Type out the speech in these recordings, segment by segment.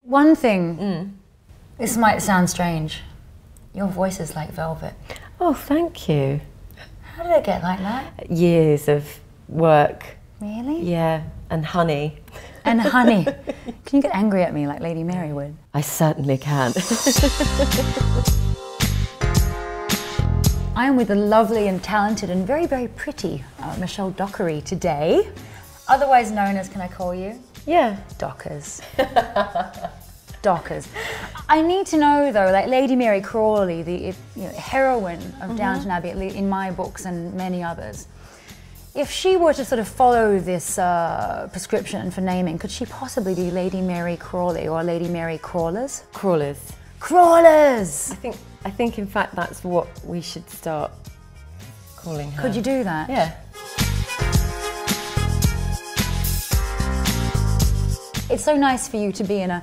One thing, this might sound strange, your voice is like velvet. Oh, thank you. How did it get like that? Years of work. Really? Yeah, and honey. And honey. Can you get angry at me like Lady Mary would? I certainly can. I am with the lovely and talented and very, very pretty Michelle Dockery today, otherwise known as, can I call you? Yeah. Dockers. Dockers. I need to know though, like Lady Mary Crawley, the heroine of Downton Abbey, in my books and many others, if she were to sort of follow this prescription for naming, could she possibly be Lady Mary Crawley or Lady Mary Crawlers? Crawlers. Crawlers! I think in fact that's what we should start calling her. Could you do that? Yeah. It's so nice for you to be in a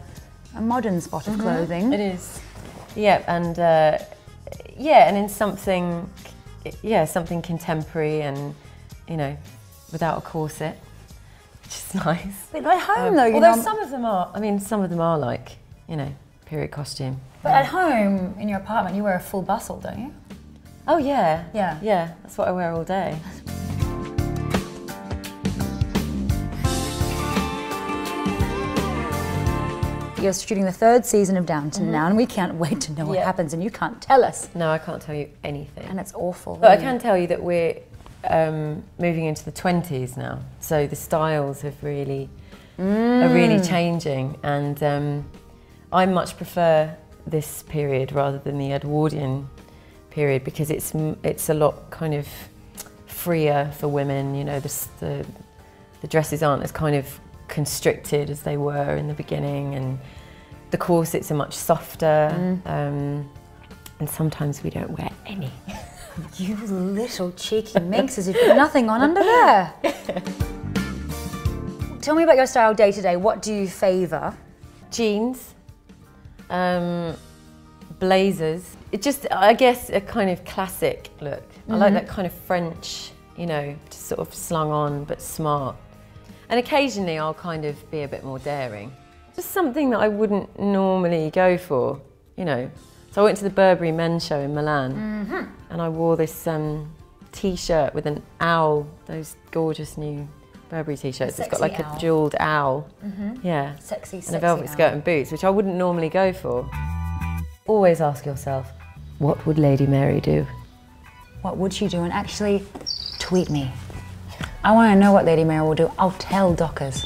modern spot of clothing. It is. Yeah, and yeah, and in something, something contemporary and, you know, without a corset, which is nice. But at home though, although some of them are, I mean, some of them are like, you know, period costume. But at home, in your apartment, you wear a full bustle, don't you? Oh yeah. Yeah. Yeah, that's what I wear all day. You're shooting the 3rd season of Downton now, and we can't wait to know what happens, and you can't tell us. No, I can't tell you anything. And it's awful. But I can tell you that we're moving into the 20s now, so the styles have really are really changing, and I much prefer this period rather than the Edwardian period because it's a lot kind of freer for women. You know, the dresses aren't as kind of constricted as they were in the beginning, and the corsets are much softer, and sometimes we don't wear any. You little cheeky minxes, you've got nothing on under there. Tell me about your style day to day. What do you favour? Jeans, blazers. It just, I guess, a kind of classic look. I like that kind of French, you know, just sort of slung on but smart. And occasionally I'll kind of be a bit more daring. Just something that I wouldn't normally go for, you know. So I went to the Burberry men's show in Milan and I wore this t-shirt with an owl, those gorgeous new Burberry t-shirts. It's got like a jewelled owl. Yeah. Sexy, and a velvet skirt and boots, which I wouldn't normally go for. Always ask yourself, what would Lady Mary do? What would she do? And actually, tweet me. I want to know what Lady Mary will do. I'll tell Dockers.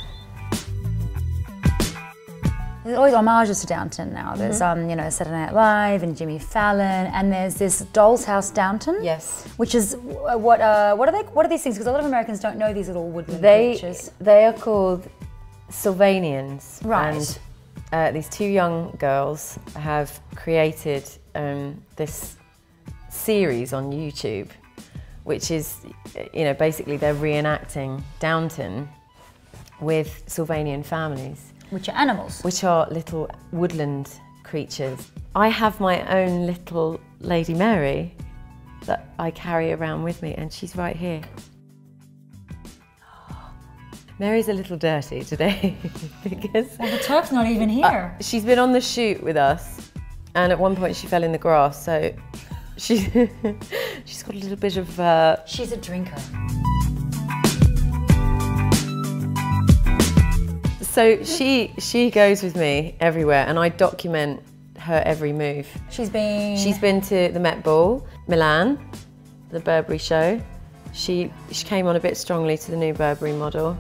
There's always homages to Downton now. There's, you know, Saturday Night Live and Jimmy Fallon, and there's this Doll's House Downton. Yes. Which is what are these things? Because a lot of Americans don't know these little woodland creatures. They are called Sylvanians. Right. And these 2 young girls have created this series on YouTube, which is, you know, basically they're reenacting Downton with Sylvanian families. Which are animals. Which are little woodland creatures. I have my own little Lady Mary that I carry around with me, and she's right here. Mary's a little dirty today because... Well, the turf's not even here. She's been on the shoot with us, and at one point she fell in the grass, so she's got a little bit of... She's a drinker. So she goes with me everywhere, and I document her every move. She's been to the Met Ball, Milan, the Burberry show. She came on a bit strongly to the new Burberry model.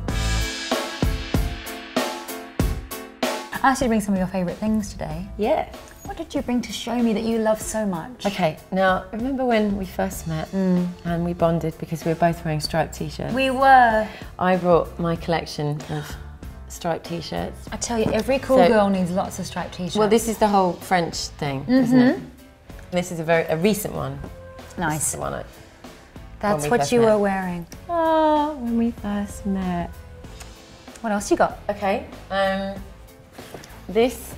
I asked you to bring some of your favourite things today. Yeah. What did you bring to show me that you love so much? Okay, now remember when we first met and we bonded because we were both wearing striped t-shirts? We were. I brought my collection of striped t-shirts. I tell you, every cool girl needs lots of striped t-shirts. Well, this is the whole French thing, isn't it? This is a recent one. Nice. This is the one That's what you were wearing. Oh, when we first met. What else you got? Okay, this.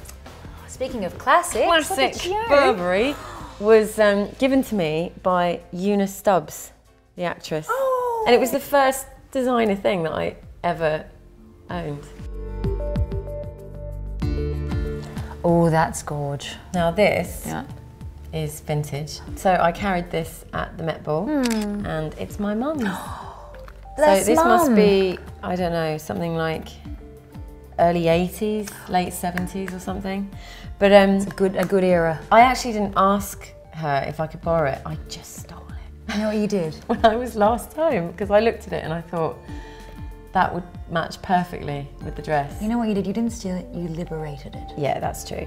Speaking of classics, classic Burberry was given to me by Una Stubbs, the actress. Oh. And it was the first designer thing that I ever owned. Oh, that's gorge. Now this Yeah. is vintage. So I carried this at the Met Ball, and it's my mum's. Bless So this Mum. must be, I don't know, something like early 80s, late 70s or something. But It's a good era. I actually didn't ask her if I could borrow it. I just stole it. You know what you did? When I was last home, because I looked at it and I thought that would match perfectly with the dress. You know what you did? You didn't steal it, you liberated it. Yeah, that's true.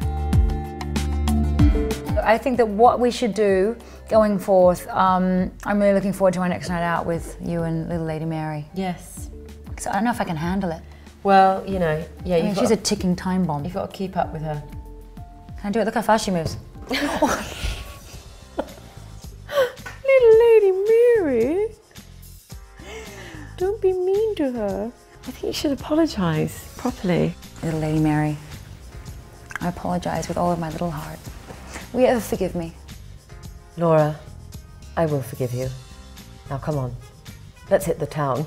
I think that what we should do going forth, I'm really looking forward to our next night out with you and little Lady Mary. Yes. Because I don't know if I can handle it. Well, you know, yeah, I mean, she's a ticking time bomb. you've got to keep up with her. Can I do it? Look how fast she moves. Little Lady Mary. Don't be mean to her. I think you should apologise properly. Little Lady Mary, I apologise with all of my little heart. Will you ever forgive me? Laura, I will forgive you. Now come on, let's hit the town.